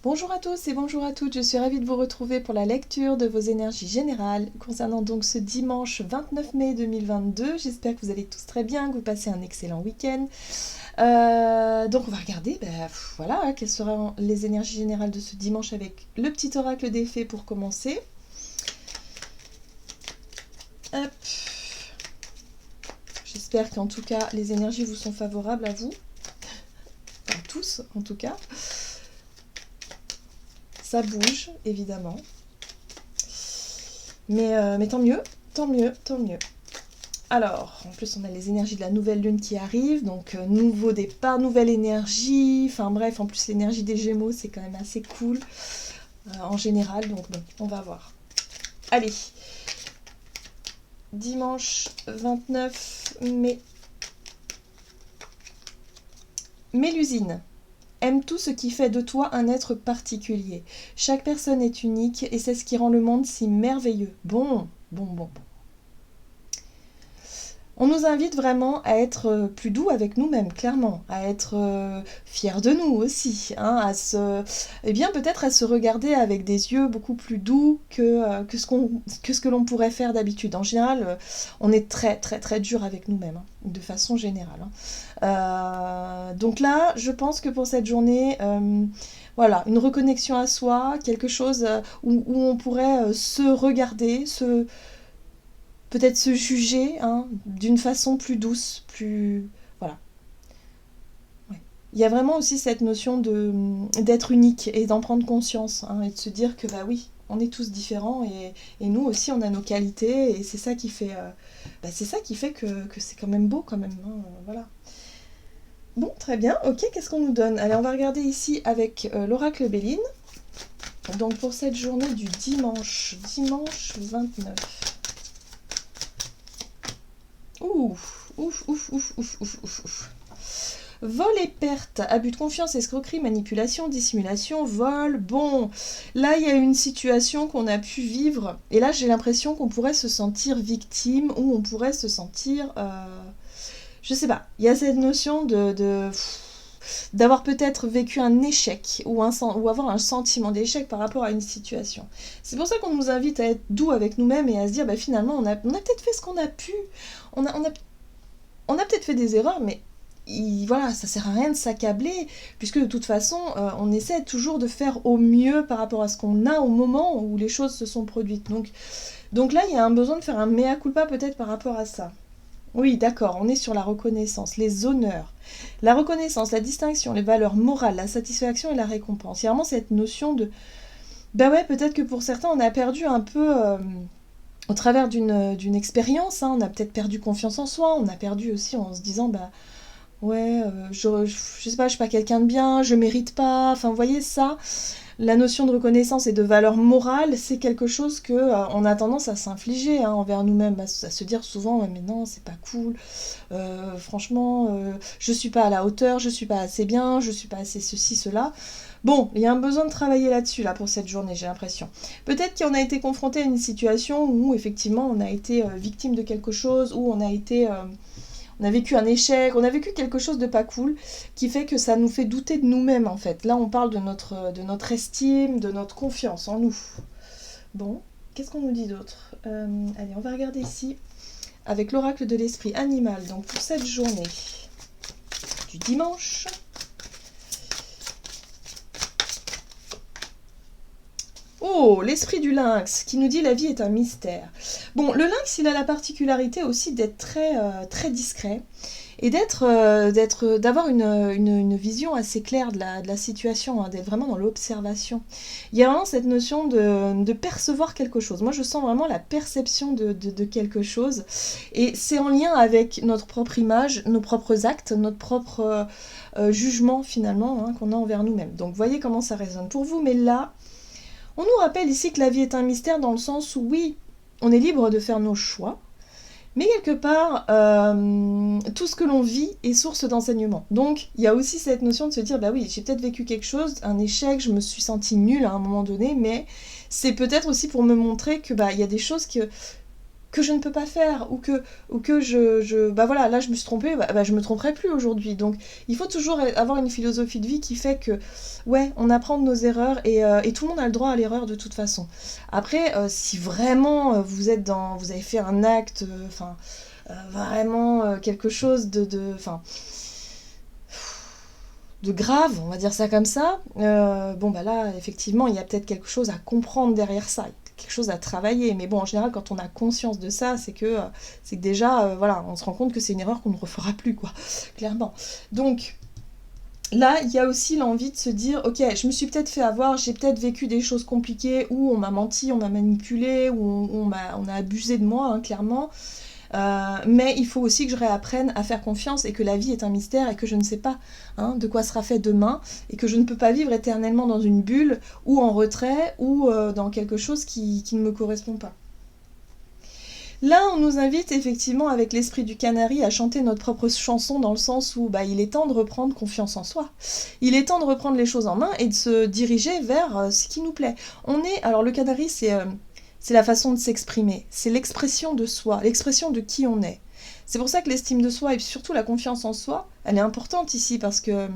Bonjour à tous et bonjour à toutes, je suis ravie de vous retrouver pour la lecture de vos énergies générales concernant donc ce dimanche 29 mai 2022. J'espère que vous allez tous très bien, que vous passez un excellent week-end. Donc on va regarder voilà, quelles seront les énergies générales de ce dimanche avec le petit oracle des fées pour commencer. Hop. J'espère qu'en tout cas les énergies vous sont favorables à vous, à tous en tout cas. Ça bouge, évidemment. Mais tant mieux, tant mieux, tant mieux. Alors, en plus, on a les énergies de la nouvelle lune qui arrivent, donc nouveau départ, nouvelle énergie. Enfin bref, en plus, l'énergie des Gémeaux, c'est quand même assez cool en général. Donc bon, on va voir. Allez, dimanche 29 mai. Mélusine. Aime tout ce qui fait de toi un être particulier. Chaque personne est unique et c'est ce qui rend le monde si merveilleux. Bon. On nous invite vraiment à être plus doux avec nous-mêmes, clairement, à être fiers de nous aussi, hein, peut-être à se regarder avec des yeux beaucoup plus doux que ce que l'on pourrait faire d'habitude. En général, on est très très très dur avec nous-mêmes, hein, de façon générale. Donc là, je pense que pour cette journée, voilà, une reconnexion à soi, quelque chose où on pourrait se regarder, peut-être se juger, hein, d'une façon plus douce, plus... Voilà. Ouais. Il y a vraiment aussi cette notion d'être unique et d'en prendre conscience, hein, et de se dire que bah oui, on est tous différents et nous aussi on a nos qualités et c'est ça qui fait, que c'est quand même beau quand même, hein, voilà. Bon, très bien, ok, qu'est-ce qu'on nous donne? Allez, on va regarder ici avec l'oracle Béline. Donc pour cette journée du dimanche 29. Ouf. Vol et perte, abus de confiance, escroquerie, manipulation, dissimulation, vol. Bon, là il y a une situation qu'on a pu vivre et là j'ai l'impression qu'on pourrait se sentir victime ou on pourrait se sentir... je sais pas, il y a cette notion d'avoir peut-être vécu un échec ou avoir un sentiment d'échec par rapport à une situation. C'est pour ça qu'on nous invite à être doux avec nous-mêmes et à se dire finalement on a peut-être fait ce qu'on a pu, on a peut-être fait des erreurs, mais voilà, ça sert à rien de s'accabler, puisque de toute façon, on essaie toujours de faire au mieux par rapport à ce qu'on a au moment où les choses se sont produites. Donc là, il y a un besoin de faire un mea culpa peut-être par rapport à ça. Oui, d'accord, on est sur la reconnaissance, les honneurs. La reconnaissance, la distinction, les valeurs morales, la satisfaction et la récompense. Il y a vraiment cette notion de... Ben ouais, peut-être que pour certains, on a perdu un peu... au travers d'une expérience, hein, on a peut-être perdu confiance en soi, on a perdu aussi en se disant, ouais, je sais pas, je suis pas quelqu'un de bien, je mérite pas, enfin, vous voyez ça, la notion de reconnaissance et de valeur morale, c'est quelque chose que on a tendance à s'infliger, hein, envers nous-mêmes, à se dire souvent, ouais, mais non, c'est pas cool, franchement, je suis pas à la hauteur, je suis pas assez bien, je suis pas assez ceci, cela. Bon, il y a un besoin de travailler là-dessus, là, pour cette journée, j'ai l'impression. Peut-être qu'on a été confronté à une situation où, effectivement, on a été victime de quelque chose, où on a vécu un échec, on a vécu quelque chose de pas cool, qui fait que ça nous fait douter de nous-mêmes, en fait. Là, on parle de notre estime, de notre confiance en nous. Bon, qu'est-ce qu'on nous dit d'autre? Allez, on va regarder ici, avec l'oracle de l'esprit animal, donc pour cette journée du dimanche... Oh, l'esprit du lynx, qui nous dit la vie est un mystère. Bon, le lynx, il a la particularité aussi d'être très discret et d'avoir une vision assez claire de la situation, hein, d'être vraiment dans l'observation. Il y a vraiment cette notion de percevoir quelque chose. Moi, je sens vraiment la perception de quelque chose et c'est en lien avec notre propre image, nos propres actes, notre propre jugement finalement, hein, qu'on a envers nous-mêmes. Donc, voyez comment ça résonne pour vous, mais là... On nous rappelle ici que la vie est un mystère dans le sens où, oui, on est libre de faire nos choix, mais quelque part, tout ce que l'on vit est source d'enseignement. Donc, il y a aussi cette notion de se dire, oui, j'ai peut-être vécu quelque chose, un échec, je me suis sentie nulle à un moment donné, mais c'est peut-être aussi pour me montrer que, il y a des choses que que je ne peux pas faire, ou que bah voilà, là je me suis trompée, bah je me tromperai plus aujourd'hui. Donc il faut toujours avoir une philosophie de vie qui fait que, ouais, on apprend de nos erreurs, et tout le monde a le droit à l'erreur de toute façon. Après, si vraiment vous avez fait un acte, vraiment quelque chose de grave, on va dire ça comme ça, bon bah là, effectivement, il y a peut-être quelque chose à comprendre derrière ça, quelque chose à travailler. Mais bon, en général, quand on a conscience de ça, c'est que déjà, voilà, on se rend compte que c'est une erreur qu'on ne refera plus, quoi, clairement. Donc, là, il y a aussi l'envie de se dire, ok, je me suis peut-être fait avoir, j'ai peut-être vécu des choses compliquées, où on m'a menti, on m'a manipulé, où on a abusé de moi, hein, clairement. Mais il faut aussi que je réapprenne à faire confiance, et que la vie est un mystère, et que je ne sais pas de quoi sera fait demain, et que je ne peux pas vivre éternellement dans une bulle, ou en retrait, ou dans quelque chose qui ne me correspond pas. Là, on nous invite effectivement avec l'esprit du canari à chanter notre propre chanson, dans le sens où il est temps de reprendre confiance en soi. Il est temps de reprendre les choses en main et de se diriger vers ce qui nous plaît. Alors le canari, c'est la façon de s'exprimer, c'est l'expression de soi, l'expression de qui on est. C'est pour ça que l'estime de soi et surtout la confiance en soi, elle est importante ici, parce que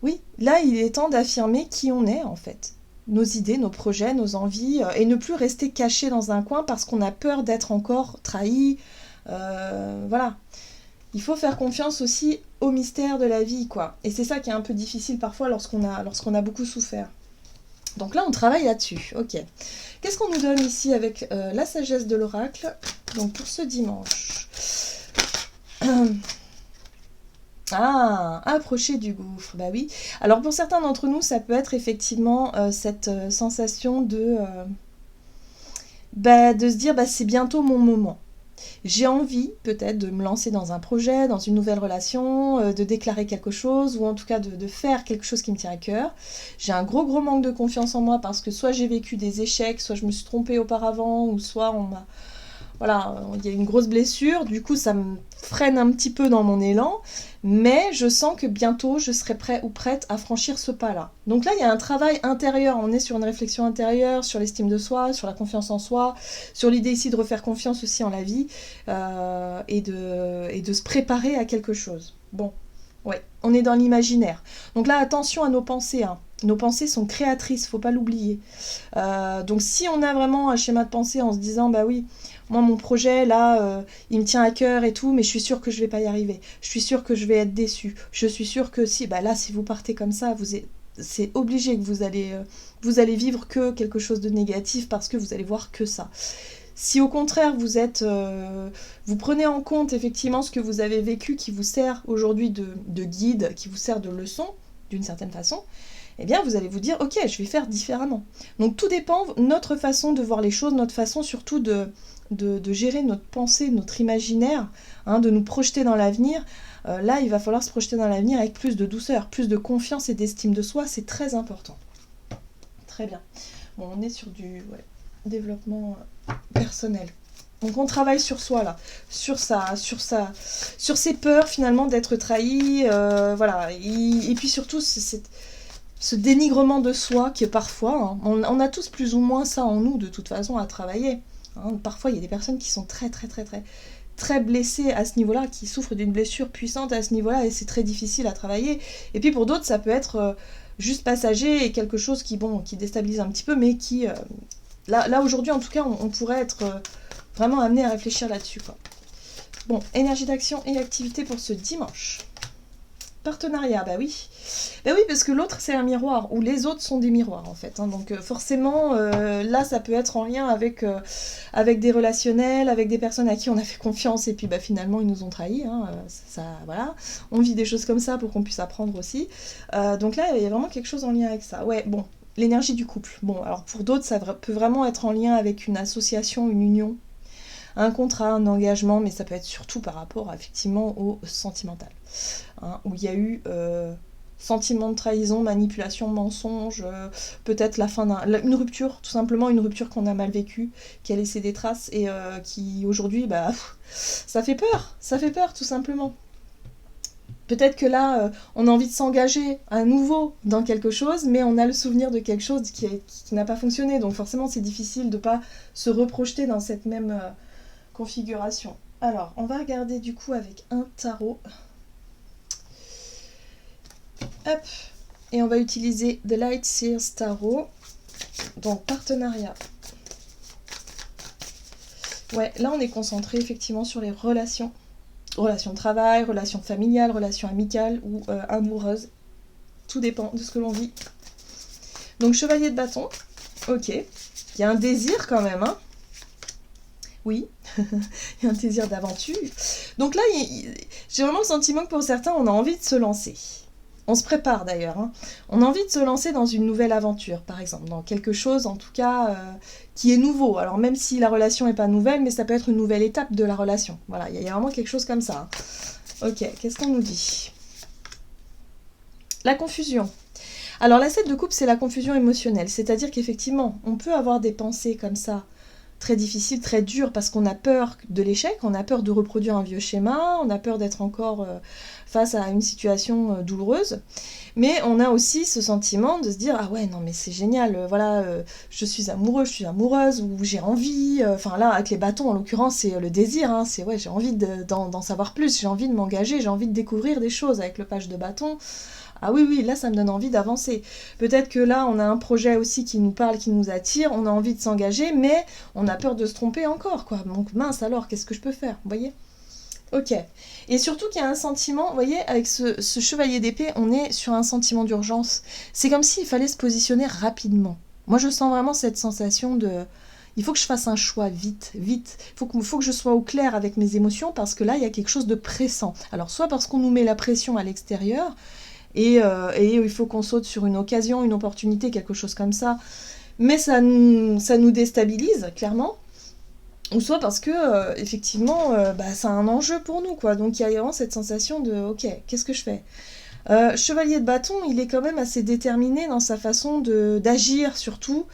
oui, là il est temps d'affirmer qui on est en fait. Nos idées, nos projets, nos envies, et ne plus rester caché dans un coin parce qu'on a peur d'être encore trahi. Voilà. Il faut faire confiance aussi au mystère de la vie, quoi. Et c'est ça qui est un peu difficile parfois lorsqu'on a beaucoup souffert. Donc là, on travaille là-dessus. Ok. Qu'est-ce qu'on nous donne ici avec la sagesse de l'oracle, donc pour ce dimanche? Ah, approcher du gouffre, bah oui. Alors pour certains d'entre nous, ça peut être effectivement cette sensation de se dire, c'est bientôt mon moment. J'ai envie peut-être de me lancer dans un projet, dans une nouvelle relation, de déclarer quelque chose, ou en tout cas de faire quelque chose qui me tient à cœur. J'ai un gros manque de confiance en moi, parce que soit j'ai vécu des échecs, soit je me suis trompée auparavant, ou soit voilà, il y a une grosse blessure, du coup ça me freine un petit peu dans mon élan, mais je sens que bientôt je serai prêt ou prête à franchir ce pas-là. Donc là, il y a un travail intérieur, on est sur une réflexion intérieure, sur l'estime de soi, sur la confiance en soi, sur l'idée ici de refaire confiance aussi en la vie, et de se préparer à quelque chose. Bon, ouais, on est dans l'imaginaire. Donc là, attention à nos pensées, hein. Nos pensées sont créatrices, faut pas l'oublier. Donc si on a vraiment un schéma de pensée en se disant, bah oui, moi mon projet là, il me tient à cœur et tout, mais je suis sûre que je vais pas y arriver. Je suis sûre que je vais être déçue. Je suis sûre que si vous partez comme ça, c'est obligé que vous allez vivre que quelque chose de négatif, parce que vous allez voir que ça. Si au contraire vous prenez en compte effectivement ce que vous avez vécu, qui vous sert aujourd'hui de guide, qui vous sert de leçon d'une certaine façon, eh bien vous allez vous dire, ok, je vais faire différemment. Donc tout dépend de notre façon de voir les choses, notre façon surtout de gérer notre pensée, notre imaginaire, de nous projeter dans l'avenir. Là, il va falloir se projeter dans l'avenir avec plus de douceur, plus de confiance et d'estime de soi, c'est très important. Très bien. Bon, on est sur du développement personnel. Donc on travaille sur soi là, sur ses peurs finalement d'être trahi, voilà. Et puis surtout ce dénigrement de soi qui est parfois, on a tous plus ou moins ça en nous de toute façon à travailler. Parfois il y a des personnes qui sont très blessées à ce niveau-là, qui souffrent d'une blessure puissante à ce niveau-là, et c'est très difficile à travailler. Et puis pour d'autres ça peut être juste passager et quelque chose qui déstabilise un petit peu, mais qui là aujourd'hui en tout cas on pourrait être vraiment amené à réfléchir là-dessus, quoi. Bon, énergie d'action et activité pour ce dimanche. Partenariat, bah oui, parce que l'autre c'est un miroir, ou les autres sont des miroirs en fait, donc forcément là ça peut être en lien avec des relationnels, avec des personnes à qui on a fait confiance et puis finalement ils nous ont trahis, ça voilà, on vit des choses comme ça pour qu'on puisse apprendre aussi, donc là il y a vraiment quelque chose en lien avec ça. Ouais, bon, l'énergie du couple, bon alors pour d'autres ça peut vraiment être en lien avec une association, une union, un contrat, un engagement, mais ça peut être surtout par rapport effectivement au sentimental, où il y a eu sentiment de trahison, manipulation, mensonge, peut-être la fin une rupture, tout simplement une rupture qu'on a mal vécue, qui a laissé des traces et qui aujourd'hui, ça fait peur tout simplement. Peut-être que là, on a envie de s'engager à nouveau dans quelque chose, mais on a le souvenir de quelque chose qui n'a pas fonctionné. Donc forcément, c'est difficile de ne pas se reprojeter dans cette même configuration. Alors, on va regarder du coup avec un tarot. Hop. Et on va utiliser The Light Seers Tarot. Donc, partenariat. Ouais, là, on est concentré effectivement sur les relations. Relations de travail, relations familiales, relations amicales ou amoureuses. Tout dépend de ce que l'on vit. Donc, chevalier de bâton. Ok. Il y a un désir quand même, hein. Oui. Il y a un désir d'aventure. Donc là, j'ai vraiment le sentiment que pour certains, on a envie de se lancer. On se prépare d'ailleurs. Hein. On a envie de se lancer dans une nouvelle aventure, par exemple. Dans quelque chose, en tout cas, qui est nouveau. Alors, même si la relation n'est pas nouvelle, mais ça peut être une nouvelle étape de la relation. Voilà, il y a vraiment quelque chose comme ça. Hein. Ok, qu'est-ce qu'on nous dit? La confusion. Alors, la 7 de coupe, c'est la confusion émotionnelle. C'est-à-dire qu'effectivement, on peut avoir des pensées comme ça, très difficiles, très dures, parce qu'on a peur de l'échec, on a peur de reproduire un vieux schéma, on a peur d'être encore face à une situation douloureuse. Mais on a aussi ce sentiment de se dire « Ah ouais, non mais c'est génial, voilà, je suis amoureux, je suis amoureuse, ou j'ai envie... Enfin là, avec les bâtons, en l'occurrence, c'est le désir, hein, c'est ouais, j'ai envie d'en savoir plus, j'ai envie de m'engager, j'ai envie de découvrir des choses avec le page de bâton. Ah oui, oui, là, ça me donne envie d'avancer. Peut-être que là, on a un projet aussi qui nous parle, qui nous attire, on a envie de s'engager, mais on a peur de se tromper encore, quoi. Donc mince alors, qu'est-ce que je peux faire, vous voyez ? Ok. Et surtout qu'il y a un sentiment, vous voyez, avec ce chevalier d'épée, on est sur un sentiment d'urgence. C'est comme s'il fallait se positionner rapidement. Moi, je sens vraiment cette sensation de... Il faut que je fasse un choix vite, vite. Il faut que je sois au clair avec mes émotions parce que là, il y a quelque chose de pressant. Alors, soit parce qu'on nous met la pression à l'extérieur, et il faut qu'on saute sur une occasion, une opportunité, quelque chose comme ça. Mais ça nous déstabilise, clairement. Ou soit parce que, effectivement, c'est un enjeu pour nous, quoi. Donc il y a vraiment cette sensation de « Ok, qu'est-ce que je fais ?» Chevalier de bâton, il est quand même assez déterminé dans sa façon d'agir, surtout.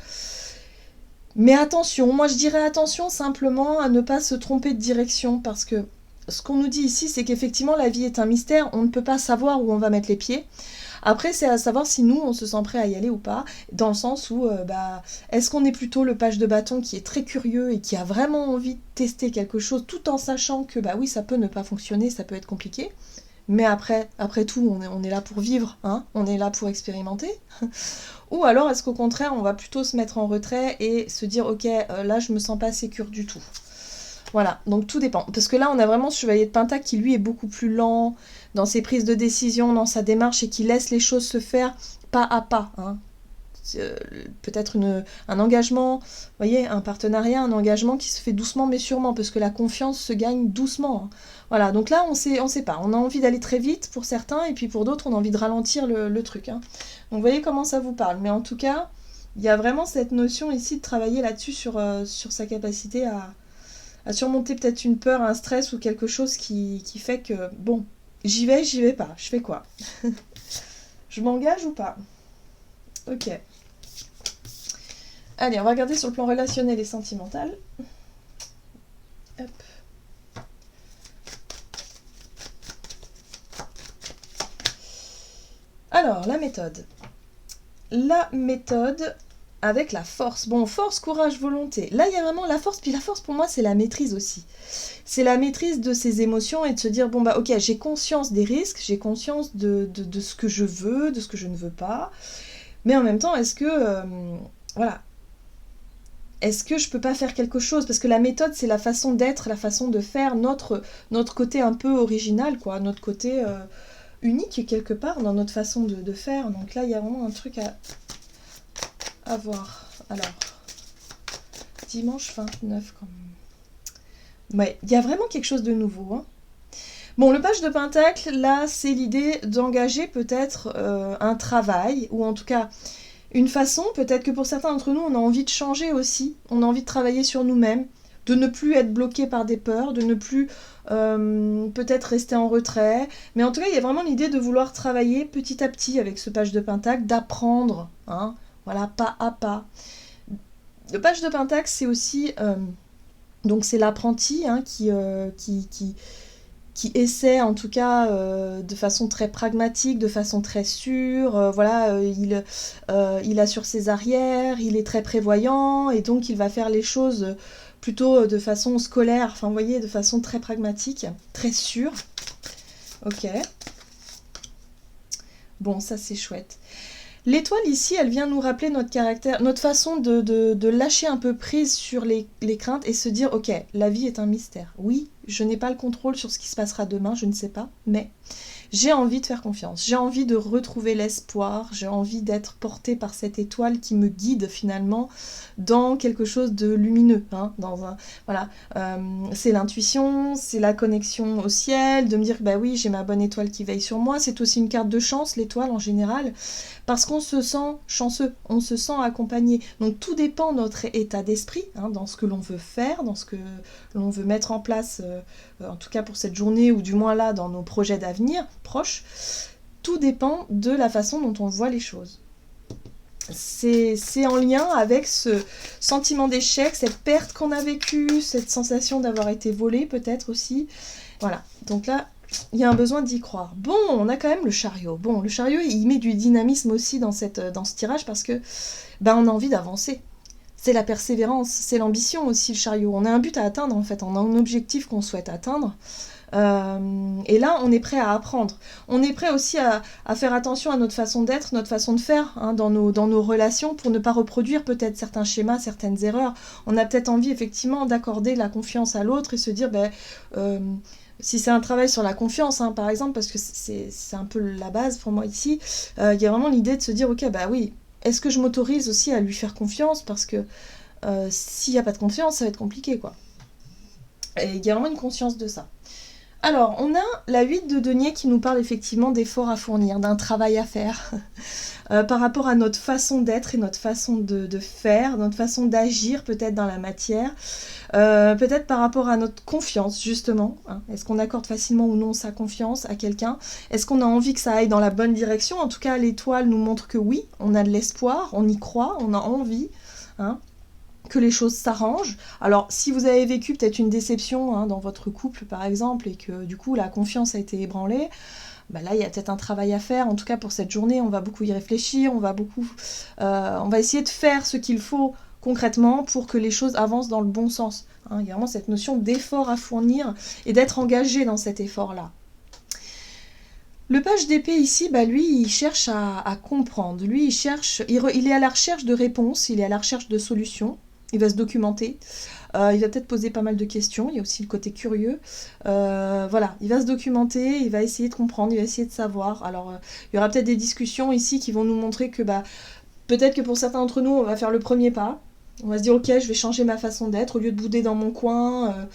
Mais attention, moi je dirais attention simplement à ne pas se tromper de direction, parce que ce qu'on nous dit ici, c'est qu'effectivement la vie est un mystère, on ne peut pas savoir où on va mettre les pieds. Après, c'est à savoir si nous, on se sent prêt à y aller ou pas, dans le sens où, est-ce qu'on est plutôt le page de bâton qui est très curieux et qui a vraiment envie de tester quelque chose, tout en sachant que, oui, ça peut ne pas fonctionner, ça peut être compliqué, mais après tout, on est là pour vivre, hein, on est là pour expérimenter. Ou alors, est-ce qu'au contraire, on va plutôt se mettre en retrait et se dire, ok, là, je me sens pas sécure du tout. Voilà, donc tout dépend. Parce que là, on a vraiment ce chevalier de Pentacle qui, lui, est beaucoup plus lent dans ses prises de décision, dans sa démarche, et qui laisse les choses se faire pas à pas. Hein. Peut-être un engagement, vous voyez, un partenariat, un engagement qui se fait doucement mais sûrement, parce que la confiance se gagne doucement. Hein. Voilà, donc là, on sait pas. On a envie d'aller très vite pour certains, et puis pour d'autres, on a envie de ralentir le truc. Hein. Donc, vous voyez comment ça vous parle. Mais en tout cas, il y a vraiment cette notion ici de travailler là-dessus sur sa capacité à surmonter peut-être une peur, un stress ou quelque chose qui fait que, bon, j'y vais pas, je fais quoi? Je m'engage ou pas? Ok. Allez, on va regarder sur le plan relationnel et sentimental. Hop. Alors, la méthode. La méthode... avec la force. Bon, force, courage, volonté. Là, il y a vraiment la force. Puis la force, pour moi, c'est la maîtrise aussi. C'est la maîtrise de ses émotions et de se dire, bon, ok, j'ai conscience des risques, j'ai conscience de ce que je veux, de ce que je ne veux pas. Mais en même temps, est-ce que... voilà. Est-ce que je peux pas faire quelque chose? Parce que la méthode, c'est la façon d'être, la façon de faire, notre côté un peu original, quoi. Notre côté unique, quelque part, dans notre façon de faire. Donc là, il y a vraiment un truc à voir. Alors, dimanche 29 quand même. Ouais, il y a vraiment quelque chose de nouveau. Hein. Bon, le page de Pentacle, là, c'est l'idée d'engager peut-être un travail, ou en tout cas une façon, peut-être que pour certains d'entre nous, on a envie de changer aussi, on a envie de travailler sur nous-mêmes, de ne plus être bloqué par des peurs, de ne plus peut-être rester en retrait. Mais en tout cas, il y a vraiment l'idée de vouloir travailler petit à petit avec ce page de Pentacle, d'apprendre, hein, voilà, pas à pas. Le page de Pentacle, c'est aussi... donc c'est l'apprenti hein, qui qui essaie en tout cas de façon très pragmatique, de façon très sûre, voilà, il assure ses arrières, il est très prévoyant, et donc il va faire les choses plutôt de façon scolaire, enfin vous voyez, de façon très pragmatique, très sûre. Ok. Bon, ça c'est chouette. L'étoile ici, elle vient nous rappeler notre caractère, notre façon de lâcher un peu prise sur les craintes et se dire, ok, la vie est un mystère. Oui, je n'ai pas le contrôle sur ce qui se passera demain, je ne sais pas, mais j'ai envie de faire confiance, j'ai envie de retrouver l'espoir, j'ai envie d'être portée par cette étoile qui me guide finalement dans quelque chose de lumineux. Hein, voilà, c'est l'intuition, c'est la connexion au ciel, de me dire que bah oui, j'ai ma bonne étoile qui veille sur moi. C'est aussi une carte de chance, l'étoile en général, parce qu'on se sent chanceux, on se sent accompagné. Donc tout dépend de notre état d'esprit, hein, dans ce que l'on veut faire, dans ce que l'on veut mettre en place, en tout cas pour cette journée, ou du moins là, dans nos projets d'avenir proches. Tout dépend de la façon dont on voit les choses. C'est en lien avec ce sentiment d'échec, cette perte qu'on a vécue, cette sensation d'avoir été volé peut-être aussi. Voilà, donc là, il y a un besoin d'y croire. Bon, on a quand même le chariot. Bon, le chariot, il met du dynamisme aussi dans ce tirage parce que on a envie d'avancer. C'est la persévérance, c'est l'ambition aussi, le chariot. On a un but à atteindre en fait, on a un objectif qu'on souhaite atteindre. Et là, on est prêt à apprendre. On est prêt aussi à faire attention à notre façon d'être, notre façon de faire, hein, dans nos relations, pour ne pas reproduire peut-être certains schémas, certaines erreurs. On a peut-être envie effectivement d'accorder la confiance à l'autre et se dire, si c'est un travail sur la confiance, hein, par exemple, parce que c'est un peu la base pour moi ici, il y a vraiment l'idée de se dire, ok, oui, est-ce que je m'autorise aussi à lui faire confiance, parce que s'il n'y a pas de confiance, ça va être compliqué, quoi. Et il y a vraiment une conscience de ça. Alors, on a la 8 de denier qui nous parle effectivement d'efforts à fournir, d'un travail à faire, par rapport à notre façon d'être et notre façon de faire, notre façon d'agir peut-être dans la matière, peut-être par rapport à notre confiance justement, hein. Est-ce qu'on accorde facilement ou non sa confiance à quelqu'un? Est-ce qu'on a envie que ça aille dans la bonne direction? En tout cas, l'étoile nous montre que oui, on a de l'espoir, on y croit, on a envie, hein, que les choses s'arrangent. Alors, si vous avez vécu peut-être une déception, hein, dans votre couple, par exemple, et que du coup, la confiance a été ébranlée, là, il y a peut-être un travail à faire. En tout cas, pour cette journée, on va beaucoup y réfléchir, on va essayer de faire ce qu'il faut concrètement pour que les choses avancent dans le bon sens. Hein, il y a vraiment cette notion d'effort à fournir et d'être engagé dans cet effort-là. Le page d'épée ici, lui, il cherche à comprendre. Lui, il est à la recherche de réponses, il est à la recherche de solutions. Il va se documenter, il va peut-être poser pas mal de questions, il y a aussi le côté curieux. Voilà, il va se documenter, il va essayer de comprendre, il va essayer de savoir. Alors, il y aura peut-être des discussions ici qui vont nous montrer que peut-être que pour certains d'entre nous, on va faire le premier pas. On va se dire, ok, je vais changer ma façon d'être. Au lieu de bouder dans mon coin,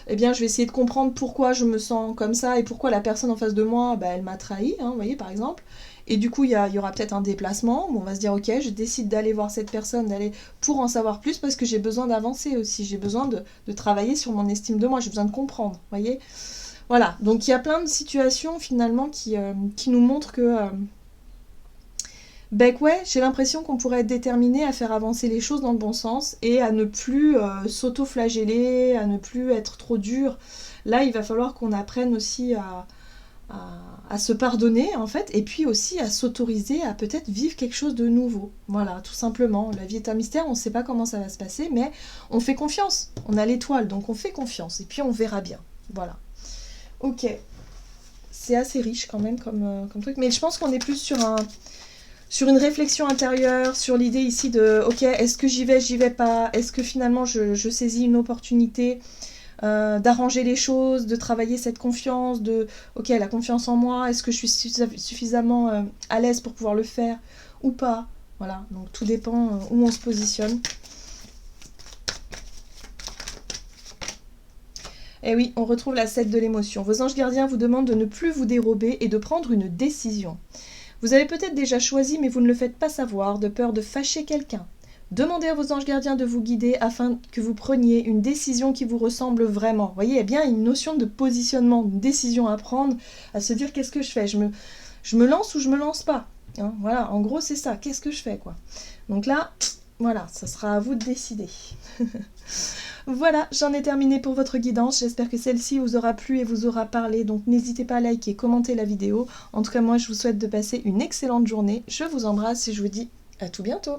je vais essayer de comprendre pourquoi je me sens comme ça et pourquoi la personne en face de moi, elle m'a trahi, hein, vous voyez, par exemple. Et du coup, il y aura peut-être un déplacement où on va se dire, ok, je décide d'aller voir cette personne, d'aller pour en savoir plus parce que j'ai besoin d'avancer aussi. J'ai besoin de travailler sur mon estime de moi, j'ai besoin de comprendre, vous voyez. Voilà, donc il y a plein de situations finalement qui nous montrent que... j'ai l'impression qu'on pourrait être déterminé à faire avancer les choses dans le bon sens et à ne plus s'auto-flageller, à ne plus être trop dur. Là, il va falloir qu'on apprenne aussi à se pardonner, en fait, et puis aussi à s'autoriser à peut-être vivre quelque chose de nouveau. Voilà, tout simplement. La vie est un mystère, on ne sait pas comment ça va se passer, mais on fait confiance. On a l'étoile, donc on fait confiance, et puis on verra bien. Voilà. Ok. C'est assez riche quand même comme truc, mais je pense qu'on est plus sur une réflexion intérieure, sur l'idée ici de, ok, est-ce que j'y vais pas? Est-ce que finalement je saisis une opportunité d'arranger les choses, de travailler cette confiance, ok, la confiance en moi, est-ce que je suis suffisamment à l'aise pour pouvoir le faire ou pas? Voilà, donc tout dépend où on se positionne. Et oui, on retrouve la 7 de l'émotion. Vos anges gardiens vous demandent de ne plus vous dérober et de prendre une décision. Vous avez peut-être déjà choisi, mais vous ne le faites pas savoir, de peur de fâcher quelqu'un. Demandez à vos anges gardiens de vous guider afin que vous preniez une décision qui vous ressemble vraiment. Vous voyez, il y a bien une notion de positionnement, une décision à prendre, à se dire qu'est-ce que je fais, je me lance ou je me lance pas, hein, voilà, en gros c'est ça, qu'est-ce que je fais, quoi. Donc là, voilà, ça sera à vous de décider. Voilà, j'en ai terminé pour votre guidance. J'espère que celle-ci vous aura plu et vous aura parlé. Donc n'hésitez pas à liker et commenter la vidéo. En tout cas, moi, je vous souhaite de passer une excellente journée. Je vous embrasse et je vous dis à tout bientôt.